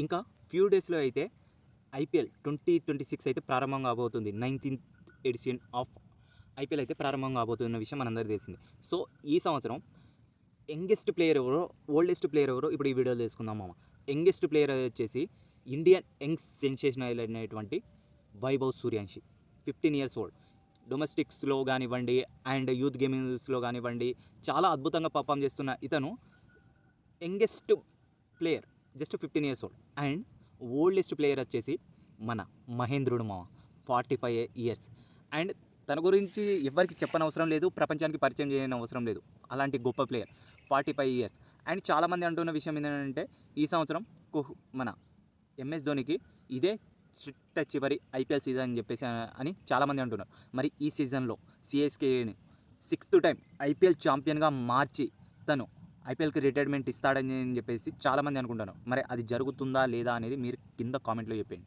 ఇంకా ఫ్యూ డేస్లో అయితే ఐపీఎల్ 2026 అయితే ప్రారంభం కాబోతుంది. 19th ఎడిషన్ ఆఫ్ ఐపీఎల్ అయితే ప్రారంభం కాబోతున్న విషయం మనందరికీ తెలిసింది. సో ఈ సంవత్సరం యంగెస్ట్ ప్లేయర్ ఎవరో, ఓల్డెస్ట్ ప్లేయర్ ఎవరో ఇప్పుడు ఈ వీడియోలో తెలుసుకుందాం మామ. యంగెస్ట్ ప్లేయర్ వచ్చేసి ఇండియన్ యంగ్ సెన్సేషన్ అయినటువంటి వైభవ్ సూర్యవంశి, 15 years ఓల్డ్. డొమెస్టిక్స్లో కానివ్వండి అండ్ యూత్ గేమింగ్స్లో కానివ్వండి చాలా అద్భుతంగా పర్ఫామ్ చేస్తున్న ఇతను youngest player, just 15 years old. And oldest player వచ్చేసి మన మహేంద్రుడు మామ, 45 years. అండ్ తన గురించి ఎవరికి చెప్పనవసరం లేదు, ప్రపంచానికి పరిచయం చేయని అవసరం లేదు. అలాంటి గొప్ప ప్లేయర్, 45 years. అండ్ చాలామంది అంటున్న విషయం ఏంటంటే ఈ సంవత్సరం మన ఎంఎస్ ధోనికి ఇదే చివరి ఐపీఎల్ సీజన్ అని చెప్పేసి అని చాలామంది అంటున్నారు. మరి ఈ సీజన్లో సిఎస్కేని 6th టైం ఐపీఎల్ ఛాంపియన్గా మార్చి తను ఐపీఎల్కి రిటైర్మెంట్ ఇస్తాడని చెప్పేసి చాలామంది అనుకుంటున్నారు. మరి అది జరుగుతుందా లేదా అనేది మీరు కింద కామెంట్లో చెప్పండి.